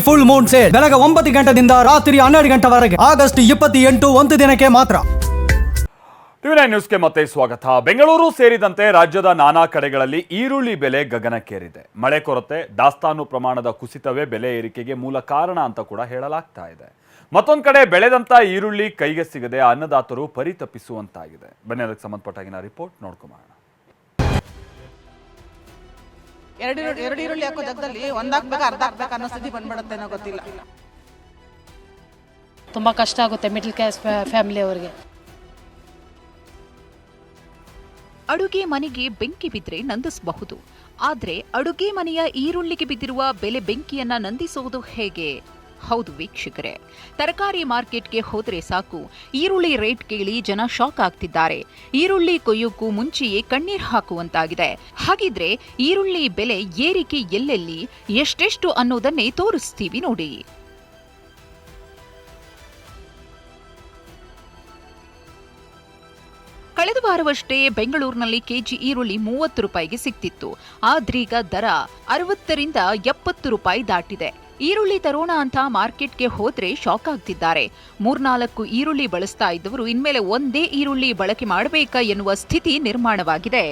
Full Moon sale ಬೆಳಗ್ಗೆ 9 ಗಂಟೆಯಿಂದ ರಾತ್ರಿ 12 ಗಂಟೆವರೆಗೆ ಆಗಸ್ಟ್ 28 ಒಂದು ದಿನಕ್ಕೆ ಮಾತ್ರ. ಟಿವಿ9 ನ್ಯೂಸ್ಗೆ ಮತ್ತೆ ಸ್ವಾಗತ. ಬೆಂಗಳೂರು ಸೇರಿದಂತೆ ರಾಜ್ಯದ ನಾನಾ ಕಡೆಗಳಲ್ಲಿ ಈರುಳ್ಳಿ ಬೆಲೆ ಗಗನಕ್ಕೇರಿದೆ. ಮಳೆ ಕೊರತೆ, ದಾಸ್ತಾನು ಪ್ರಮಾಣದ ಕುಸಿತವೇ ಬೆಲೆ ಏರಿಕೆಗೆ ಮೂಲ ಕಾರಣ ಅಂತ ಕೂಡ ಹೇಳಲಾಗ್ತಾ ಇದೆ. ಮತ್ತೊಂದು ಕಡೆ ಬೆಳೆದಂತ ಈರುಳ್ಳಿ ಕೈಗೆ ಸಿಗದೆ ಅನ್ನದಾತರು ಪರಿತಪಿಸುವಂತಾಗಿದೆ. ಬನ್ನಿ ಅದಕ್ಕೆ ಸಂಬಂಧಪಟ್ಟಾಗಿನ ರಿಪೋರ್ಟ್ ನೋಡ್ಕೊಂಬೋಣ. ಎರಡು ಈರುಳ್ಳಿ ಹಾಕೋ ಜಾಗದಲ್ಲಿ ಒಂದು ಹಾಕ್ಬೇಕು, ಅರ್ಧ ಹಾಕ್ಬೇಕು ಅನ್ನೋ ಸ್ಥಿತಿ ಬಂದ್ಬಿಡುತ್ತೆ ಅನ್ನೋ ಗೊತ್ತಿಲ್ಲ. ತುಂಬ ಕಷ್ಟ ಆಗುತ್ತೆ ಮಿಡ್ಲ್ ಕ್ಲಾಸ್ ಫ್ಯಾಮಿಲಿ ಅವರಿಗೆ. ಅಡುಗೆ ಮನೆಗೆ ಬೆಂಕಿ ಬಿದ್ದರೆ ನಂದಿಸಬಹುದು, ಆದರೆ ಅಡುಗೆ ಮನೆಯ ಈರುಳ್ಳಿಗೆ ಬಿದ್ದಿರುವ ಬೆಲೆ ಬೆಂಕಿಯನ್ನ ನಂದಿಸುವುದು ಹೇಗೆ? ಹೌದು ವೀಕ್ಷಕರೇ, ತರಕಾರಿ ಮಾರ್ಕೆಟ್ಗೆ ಹೋದರೆ ಸಾಕು ಈರುಳ್ಳಿ ರೇಟ್ ಕೇಳಿ ಜನ ಶಾಕ್ ಆಗ್ತಿದ್ದಾರೆ. ಈರುಳ್ಳಿ ಕೊಯ್ಯೋಕ್ಕೂ ಮುಂಚೆಯೇ ಕಣ್ಣೀರು ಹಾಕುವಂತಾಗಿದೆ. ಹಾಗಿದ್ರೆ ಈರುಳ್ಳಿ ಬೆಲೆ ಏರಿಕೆ ಎಲ್ಲೆಲ್ಲಿ, ಎಷ್ಟೆಷ್ಟು ಅನ್ನೋದನ್ನೇ ತೋರಿಸ್ತೀವಿ ನೋಡಿ. ಕಳೆದ ವಾರವಷ್ಟೇ ಬೆಂಗಳೂರಿನಲ್ಲಿ ಕೆಜಿ ಈರುಳ್ಳಿ 30 ರೂಪಾಯಿಗೆ ಸಿಕ್ತಿತ್ತು. ಆದ್ರೀಗ ದರ 60ರಿಂದ 70 ರೂಪಾಯಿ ದಾಟಿದೆ. ಈರುಳ್ಳಿ ತರೋಣ ಅಂತ ಮಾರ್ಕೆಟ್ಗೆ ಹೋದ್ರೆ ಶಾಕ್ ಆಗ್ತಿದ್ದಾರೆ. 3-4 ಈರುಳ್ಳಿ ಬಳಸ್ತಾ ಇದ್ದವರು ಇನ್ಮೇಲೆ ಒಂದೇ ಈರುಳ್ಳಿ ಬಳಕೆ ಮಾಡಬೇಕಾ ಎನ್ನುವ ಸ್ಥಿತಿ ನಿರ್ಮಾಣವಾಗಿದೆ.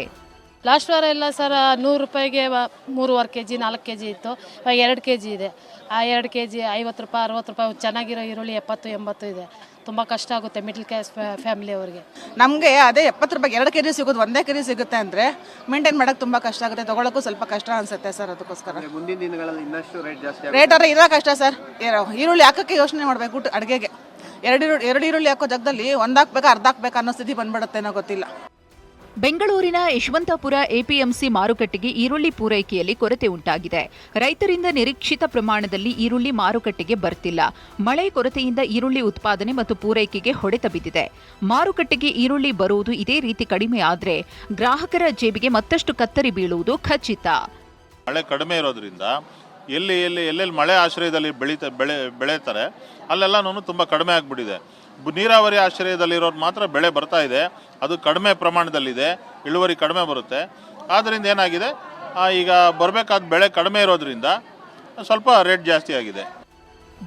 ಲಾಸ್ಟ್ ವಾರ ಎಲ್ಲ ಸರ್ 100 ರೂಪಾಯಿಗೆ 3.5 kg 4 kg ಇತ್ತು. ಇವಾಗ 2 kg ಇದೆ. ಆ 2 kg 50 ರೂಪಾಯಿ 60 ರೂಪಾಯಿ. ಚೆನ್ನಾಗಿರೋ ಈರುಳ್ಳಿ 70-80 ಇದೆ. ತುಂಬ ಕಷ್ಟ ಆಗುತ್ತೆ ಮಿಡ್ಲ್ ಕ್ಲಾಸ್ ಫ್ಯಾಮಿಲಿ ಅವರಿಗೆ. ನಮಗೆ ಅದೇ 70 ರೂಪಾಯಿಗೆ 2 kg ಸಿಗೋದು 1 kg ಸಿಗುತ್ತೆ ಅಂದರೆ ಮೇಂಟೈನ್ ಮಾಡೋಕ್ಕೆ ತುಂಬ ಕಷ್ಟ ಆಗುತ್ತೆ, ತೊಗೊಳಕ್ಕೂ ಸ್ವಲ್ಪ ಕಷ್ಟ ಅನಿಸುತ್ತೆ ಸರ್. ಅದಕ್ಕೋಸ್ಕರ ಮುಂದಿನ ದಿನಗಳಲ್ಲಿ ಇನ್ನಷ್ಟು ರೇಟ್ ಜಾಸ್ತಿ ರೇಟ್ ಆದರೆ ಇರೋ ಕಷ್ಟ ಸರ್. ಈರುಳ್ಳಿ ಹಾಕೋಕ್ಕೆ ಯೋಚನೆ ಮಾಡಬೇಕು ಅಡುಗೆಗೆ. ಎರಡು ಈರುಳ್ಳಿ ಹಾಕೋ ಜಾಗದಲ್ಲಿ ಒಂದು ಹಾಕ್ಬೇಕು, ಅರ್ಧ ಹಾಕ್ಬೇಕು ಅನ್ನೋ ಸ್ಥಿತಿ ಬಂದ್ಬಿಡುತ್ತೆ ಅನ್ನೋ ಗೊತ್ತಿಲ್ಲ. ಬೆಂಗಳೂರಿನ ಯಶವಂತಪುರ ಎಪಿಎಂಸಿ ಮಾರುಕಟ್ಟೆಗೆ ಈರುಳ್ಳಿ ಪೂರೈಕೆಯಲ್ಲಿ ಕೊರತೆ ಉಂಟಾಗಿದೆ. ರೈತರಿಂದ ನಿರೀಕ್ಷಿತ ಪ್ರಮಾಣದಲ್ಲಿ ಈರುಳ್ಳಿ ಮಾರುಕಟ್ಟೆಗೆ ಬರ್ತಿಲ್ಲ. ಮಳೆ ಕೊರತೆಯಿಂದ ಈರುಳ್ಳಿ ಉತ್ಪಾದನೆ ಮತ್ತು ಪೂರೈಕೆಗೆ ಹೊಡೆತ ಬಿದ್ದಿದೆ. ಮಾರುಕಟ್ಟೆಗೆ ಈರುಳ್ಳಿ ಬರುವುದು ಇದೇ ರೀತಿ ಕಡಿಮೆ ಆದರೆ ಗ್ರಾಹಕರ ಜೇಬಿಗೆ ಮತ್ತಷ್ಟು ಕತ್ತರಿ ಬೀಳುವುದು ಖಚಿತ. ಮಳೆ ಕಡಿಮೆ ಇರೋದ್ರಿಂದ ಎಲ್ಲೆಲ್ಲಿ ಮಳೆ ಆಶ್ರಯದಲ್ಲಿ ಬೆಳೀತಾರೆ ಅಲ್ಲೆಲ್ಲ ತುಂಬ ಕಡಿಮೆ ಆಗಿಬಿಟ್ಟಿದೆ. ನೀರಾವರಿ ಆಶ್ರಯದಲ್ಲಿರೋರು ಮಾತ್ರ ಬೆಳೆ ಬರ್ತಾ ಇದೆ, ಅದು ಕಡಿಮೆ ಪ್ರಮಾಣದಲ್ಲಿದೆ, ಇಳುವರಿ ಕಡಿಮೆ ಬರುತ್ತೆ. ಆದ್ದರಿಂದ ಏನಾಗಿದೆ, ಈಗ ಬರಬೇಕಾದ ಬೆಳೆ ಕಡಿಮೆ ಇರೋದ್ರಿಂದ ಸ್ವಲ್ಪ ರೇಟ್ ಜಾಸ್ತಿ ಆಗಿದೆ.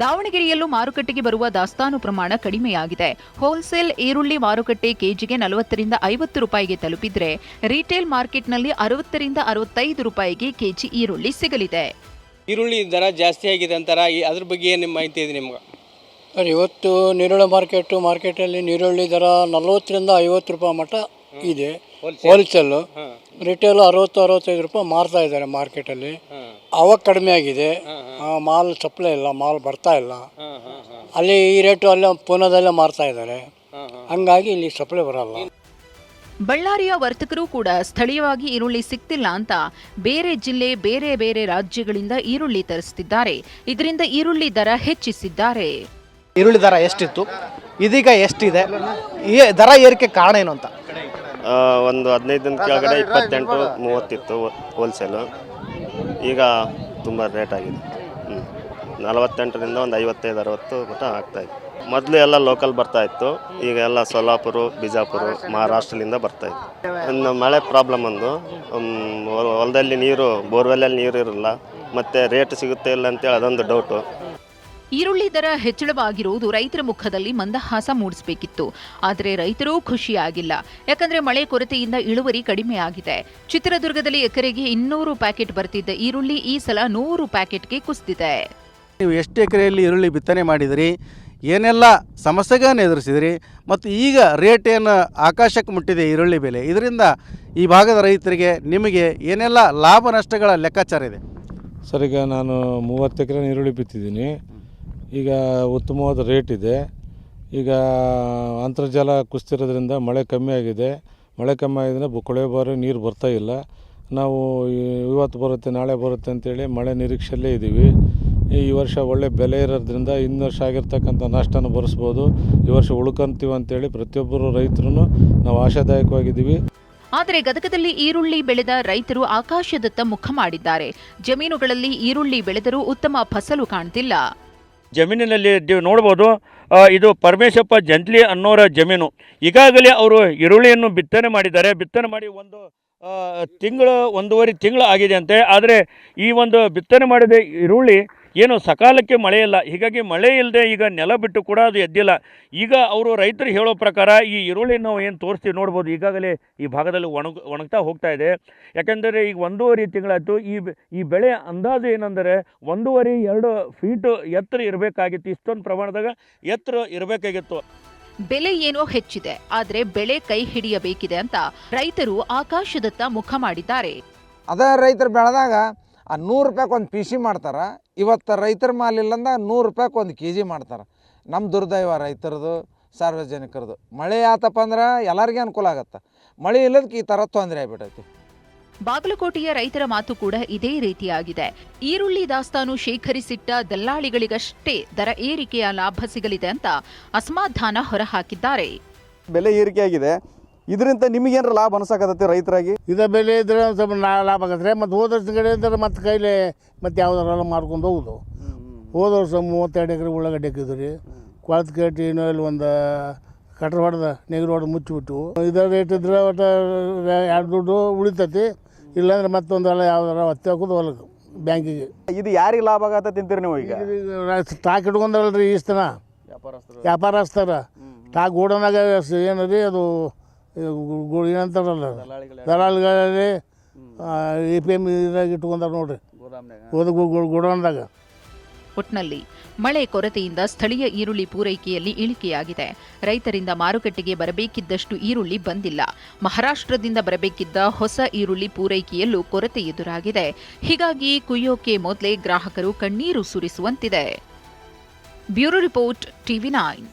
ದಾವಣಗೆರೆಯಲ್ಲೂ ಮಾರುಕಟ್ಟೆಗೆ ಬರುವ ದಾಸ್ತಾನು ಪ್ರಮಾಣ ಕಡಿಮೆಯಾಗಿದೆ. ಹೋಲ್ಸೇಲ್ ಈರುಳ್ಳಿ ಮಾರುಕಟ್ಟೆ ಕೆಜಿಗೆ 40ರಿಂದ 50 ರೂಪಾಯಿಗೆ ತಲುಪಿದ್ರೆ ರಿಟೇಲ್ ಮಾರ್ಕೆಟ್ನಲ್ಲಿ 60ರಿಂದ 65 ರೂಪಾಯಿಗೆ ಕೆಜಿ ಈರುಳ್ಳಿ ಸಿಗಲಿದೆ. ಈರುಳ್ಳಿ ದರ ಜಾಸ್ತಿ ಆಗಿದೆ ಅಂತಾರ, ಅದ್ರ ಬಗ್ಗೆ ಏನು ಮಾಹಿತಿ ಇದೆ ನಿಮ್ಗೆ? ಸರ್, ಇವತ್ತು ನೀರುಳ್ಳಿ ಮಾರ್ಕೆಟಲ್ಲಿ ನೀರುಳ್ಳಿ ದರ 40ರಿಂದ 50 ರೂಪಾಯಿ ಮಟ್ಟ ಇದೆ ಹೋಲ್ಸೇಲು. ರಿಟೇಲು 60-65 ರೂಪಾಯಿ ಮಾರ್ತಾ ಇದ್ದಾರೆ ಮಾರ್ಕೆಟಲ್ಲಿ. ಅವಾಗ ಕಡಿಮೆ ಆಗಿದೆ, ಮಾಲ್ ಸಪ್ಲೈ ಇಲ್ಲ, ಮಾಲ್ ಬರ್ತಾ ಇಲ್ಲ. ಅಲ್ಲಿ ಈ ರೇಟು ಅಲ್ಲೇ ಪೂನಾದಲ್ಲೇ ಮಾರ್ತಾ ಇದ್ದಾರೆ, ಹಂಗಾಗಿ ಇಲ್ಲಿ ಸಪ್ಲೈ ಬರಲ್ಲ. ಬಳ್ಳಾರಿಯ ವರ್ತಕರು ಕೂಡ ಸ್ಥಳೀಯವಾಗಿ ಈರುಳ್ಳಿ ಸಿಗ್ತಿಲ್ಲ ಅಂತ ಬೇರೆ ಜಿಲ್ಲೆ ಬೇರೆ ರಾಜ್ಯಗಳಿಂದ ಈರುಳ್ಳಿ ತರಿಸುತ್ತಿದ್ದಾರೆ. ಇದರಿಂದ ಈರುಳ್ಳಿ ದರ ಹೆಚ್ಚಿಸಿದ್ದಾರೆ. ಈರುಳ್ಳಿ ದರ ಎಷ್ಟಿತ್ತು, ಇದೀಗ ಎಷ್ಟಿದೆ, ಈ ದರ ಏರಿಕೆ ಕಾರಣ ಏನು ಅಂತ? ಒಂದು 15 ದಿನ ಕೆಳಗಡೆ 28-30 ಇತ್ತು ಹೋಲ್ಸೇಲು, ಈಗ ತುಂಬ ರೇಟ್ ಆಗಿದೆ. 48ರಿಂದ ಒಂದು 55-60 ಮಟ್ಟ ಆಗ್ತಾಯಿತ್ತು. ಮೊದಲು ಎಲ್ಲ ಲೋಕಲ್ ಬರ್ತಾಯಿತ್ತು, ಈಗ ಎಲ್ಲ ಸೊಲ್ಲಾಪುರ, ಬಿಜಾಪುರ, ಮಹಾರಾಷ್ಟ್ರದಿಂದ ಬರ್ತಾಯಿತ್ತು. ಇನ್ನು ಮಳೆ ಪ್ರಾಬ್ಲಮ್ ಒಂದು, ಹೊಲದಲ್ಲಿ ನೀರು, ಬೋರ್ವೆಲ್ಲಲ್ಲಿ ನೀರು ಇರಲ್ಲ, ಮತ್ತು ರೇಟ್ ಸಿಗುತ್ತೆ ಇಲ್ಲ ಅಂತೇಳಿ ಅದೊಂದು ಡೌಟು. ಈರುಳ್ಳಿ ದರ ಹೆಚ್ಚಳವಾಗಿರುವುದು ರೈತರ ಮುಖದಲ್ಲಿ ಮಂದಹಾಸ ಮೂಡಿಸಬೇಕಿತ್ತು. ಆದರೆ ರೈತರೂ ಖುಷಿಯಾಗಿಲ್ಲ, ಯಾಕಂದ್ರೆ ಮಳೆ ಕೊರತೆಯಿಂದ ಇಳುವರಿ ಕಡಿಮೆಯಾಗಿದೆ. ಚಿತ್ರದುರ್ಗದಲ್ಲಿ ಎಕರೆಗೆ 200 ಪ್ಯಾಕೆಟ್ ಬರ್ತಿದ್ದ ಈರುಳ್ಳಿ ಈ ಸಲ 100 ಪ್ಯಾಕೆಟ್ಗೆ ಕುಸಿದಿದೆ. ನೀವು ಎಷ್ಟು ಎಕರೆಯಲ್ಲಿ ಈರುಳ್ಳಿ ಬಿತ್ತನೆ ಮಾಡಿದಿರಿ, ಏನೆಲ್ಲ ಸಮಸ್ಯೆಗಳನ್ನು ಎದುರಿಸಿದಿರಿ, ಮತ್ತು ಈಗ ರೇಟ್ ಏನು ಆಕಾಶಕ್ಕೆ ಮುಟ್ಟಿದೆ ಈರುಳ್ಳಿ ಬೆಲೆ, ಇದರಿಂದ ಈ ಭಾಗದ ರೈತರಿಗೆ ನಿಮಗೆ ಏನೆಲ್ಲ ಲಾಭ ನಷ್ಟಗಳ ಲೆಕ್ಕಾಚಾರ ಇದೆ? ಸರ್, ಈಗ ನಾನು 30 ಎಕರೆ ಈರುಳ್ಳಿ ಬಿತ್ತಿದ್ದೀನಿ. ಈಗ ಉತ್ತಮವಾದ ರೇಟ್ ಇದೆ. ಈಗ ಅಂತರ್ಜಲ ಕುಸಿತಿರೋದ್ರಿಂದ ಮಳೆ ಕಮ್ಮಿ ಆಗಿದೆ. ಮಳೆ ಕಮ್ಮಿ ಆಗಿದ್ರೆ ಕೊಳವೆ ಬಾರಿ ನೀರು ಬರ್ತಾ ಇಲ್ಲ. ನಾವು ಇವತ್ತು ಬರುತ್ತೆ ನಾಳೆ ಬರುತ್ತೆ ಅಂತೇಳಿ ಮಳೆ ನಿರೀಕ್ಷೆಯಲ್ಲೇ ಇದ್ದೀವಿ. ಈ ವರ್ಷ ಒಳ್ಳೆ ಬೆಲೆ ಇರೋದ್ರಿಂದ ಇನ್ನು ವರ್ಷ ಆಗಿರ್ತಕ್ಕಂಥ ನಷ್ಟನ ಭರಿಸ್ಬೋದು. ಈ ವರ್ಷ ಉಳ್ಕೊಂತೀವಿ ಅಂತೇಳಿ ಪ್ರತಿಯೊಬ್ಬರು ರೈತರು ನಾವು ಆಶಾದಾಯಕವಾಗಿದ್ದೀವಿ. ಆದರೆ ಗದಗದಲ್ಲಿ ಈರುಳ್ಳಿ ಬೆಳೆದ ರೈತರು ಆಕಾಶದತ್ತ ಮುಖ ಮಾಡಿದ್ದಾರೆ. ಜಮೀನುಗಳಲ್ಲಿ ಈರುಳ್ಳಿ ಬೆಳೆದರೂ ಉತ್ತಮ ಫಸಲು ಕಾಣ್ತಿಲ್ಲ. ಜಮೀನಿನಲ್ಲಿ ನೋಡ್ಬೋದು, ಇದು ಪರಮೇಶಪ್ಪ ಜಂತ್ಲಿ ಅನ್ನೋರ ಜಮೀನು. ಈಗಾಗಲೇ ಅವರು ಈರುಳ್ಳಿಯನ್ನು ಬಿತ್ತನೆ ಮಾಡಿದ್ದಾರೆ. ಬಿತ್ತನೆ ಮಾಡಿ ಒಂದು ಒಂದೂವರೆ ತಿಂಗಳು ಆಗಿದೆ ಅಂತೆ. ಆದರೆ ಈ ಒಂದು ಬಿತ್ತನೆ ಮಾಡಿದ ಈರುಳ್ಳಿ ಏನು ಸಕಾಲಕ್ಕೆ ಮಳೆ ಇಲ್ಲ, ಹೀಗಾಗಿ ಮಳೆ ಇಲ್ಲದೆ ಈಗ ನೆಲ ಬಿಟ್ಟು ಕೂಡ ಅದು ಎದ್ದಿಲ್ಲ. ಈಗ ಅವರು ರೈತರು ಹೇಳೋ ಪ್ರಕಾರ ಈ ಈರುಳ್ಳಿ ನಾವು ಏನು ತೋರಿಸ್ತೀವಿ ನೋಡ್ಬೋದು, ಈಗಾಗಲೇ ಈ ಭಾಗದಲ್ಲಿ ಒಣಗ್ತಾ ಹೋಗ್ತಾ ಇದೆ. ಯಾಕೆಂದರೆ ಈಗ 1.5 ತಿಂಗಳಾಯಿತು. ಈ ಬೆಳೆ ಅಂದಾಜು ಏನಂದರೆ 1.5-2 ಫೀಟು ಎತ್ತರ ಇರಬೇಕಾಗಿತ್ತು, ಇಷ್ಟೊಂದು ಪ್ರಮಾಣದಾಗ ಎತ್ತರ ಇರಬೇಕಾಗಿತ್ತು. ಬೆಲೆ ಏನೋ ಹೆಚ್ಚಿದೆ, ಆದರೆ ಬೆಳೆ ಕೈ ಹಿಡಿಯಬೇಕಿದೆ ಅಂತ ರೈತರು ಆಕಾಶದತ್ತ ಮುಖ ಮಾಡಿದ್ದಾರೆ. ಅದೇ ರೈತರು ಬೆಳೆದಾಗ 100 ರೂಪಾಯಿಗೆ ಒಂದು ಪಿ ಸಿ ಮಾಡ್ತಾರೆ. ಇವತ್ತು ರೈತರ ಮಾಲಿಲ್ಲಂದ 100 ರೂಪಾಯಿಗೆ ಒಂದು ಕೆಜಿ ಮಾಡ್ತಾರೆ. ನಮ್ಮ ದುರ್ದೈವ ರೈತರದು, ಸಾರ್ವಜನಿಕರದು. ಮಳೆ ಆತಪ್ಪ ಅಂದ್ರೆ ಎಲ್ಲರಿಗೂ ಅನುಕೂಲ ಆಗತ್ತೆ, ಮಳೆ ಇಲ್ಲದಕ್ಕೆ ಈ ಥರ ತೊಂದರೆ ಆಗಿಬಿಟ್ಟೈತಿ. ಬಾಗಲಕೋಟೆಯ ರೈತರ ಮಾತು ಕೂಡ ಇದೇ ರೀತಿಯಾಗಿದೆ. ಈರುಳ್ಳಿ ದಾಸ್ತಾನು ಶೇಖರಿಸಿಟ್ಟ ದಲ್ಲಾಳಿಗಳಿಗಷ್ಟೇ ದರ ಏರಿಕೆಯ ಲಾಭ ಸಿಗಲಿದೆ ಅಂತ ಅಸಮಾಧಾನ ಹೊರಹಾಕಿದ್ದಾರೆ. ಬೆಲೆ ಏರಿಕೆ ಆಗಿದೆ, ಇದರಿಂದ ನಿಮಗೇನಾರ ಲಾಭ ಅನ್ಸಕತ್ತೈತಿ ರೈತರಾಗಿ? ಇದ ಬೆಲೆ ಇದ್ರೆ ಒಂದು ಸ್ವಲ್ಪ ಲಾಭ ಆಗತ್ತೆ. ಮತ್ತು ಹೋದ ವರ್ಷ ಕಡೆ ಇದ್ರೆ ಮತ್ತೆ ಕೈಲಿ ಮತ್ತೆ ಯಾವ್ದಾರ ಮಾಡ್ಕೊಂಡು ಹೋಗುದು. ಹೋದ ವರ್ಷ 32 ಎಕರೆ ಉಳ್ಳಾಗಡ್ಡಿ ಹಾಕಿದ್ವಿ ರೀ. ಕೊಳತು ಕಟ್ಟಿ ಇಲ್ಲಿ ಒಂದು ಕಟ್ರ ಹೊಡೆದ ನೆಗರು ಹೊಡೆದು ಮುಚ್ಚಿಬಿಟ್ಟು. ಇದರ ರೇಟ್ ಇದ್ರೆ ಒಟ್ಟು 2 ದುಡ್ಡು ಉಳಿತೈತಿ. ಇಲ್ಲಾಂದ್ರೆ ಮತ್ತೊಂದೆಲ್ಲ ಯಾವ್ದಾರ ಒತ್ತೆ ಹಾಕೋದು ಹೊಲಕ್ಕೆ ಬ್ಯಾಂಕಿಗೆ. ಇದು ಯಾರಿಗೆ ಲಾಭ ಆಗತ್ತೆ ತಿಂತೀರಿ ನೀವು? ಈಗ ಸ್ಟಾಕ್ ಇಟ್ಕೊಂಡಲ್ರಿ ಇಷ್ಟನ ವ್ಯಾಪಾರಸ್ಥರ ಸ್ಟಾಕ್ ಗೋಡನಾಗ ಏನು ರೀ ಅದು ಏನಂತಾರಲ್ಲ ದಲಾಳಿಗಳಲ್ಲಿ APM ಇದ್ರಾಗ ಇಟ್ಕೊಂಡಾರ ನೋಡ್ರಿ ಗೋಡೌನ್ದಾಗ. ಒಟ್ನಲ್ಲಿ ಮಳೆ ಕೊರತೆಯಿಂದ ಸ್ಥಳೀಯ ಈರುಳ್ಳಿ ಪೂರೈಕೆಯಲ್ಲಿ ಇಳಿಕೆಯಾಗಿದೆ. ರೈತರಿಂದ ಮಾರುಕಟ್ಟೆಗೆ ಬರಬೇಕಿದ್ದಷ್ಟು ಈರುಳ್ಳಿ ಬಂದಿಲ್ಲ. ಮಹಾರಾಷ್ಟ್ರದಿಂದ ಬರಬೇಕಿದ್ದ ಹೊಸ ಈರುಳ್ಳಿ ಪೂರೈಕೆಯಲ್ಲೂ ಕೊರತೆ ಎದುರಾಗಿದೆ. ಹೀಗಾಗಿ ಕುಯ್ಯೋಕೆ ಮೊದಲೇ ಗ್ರಾಹಕರು ಕಣ್ಣೀರು ಸುರಿಸುವಂತಿದೆ. Bureau report, TV9.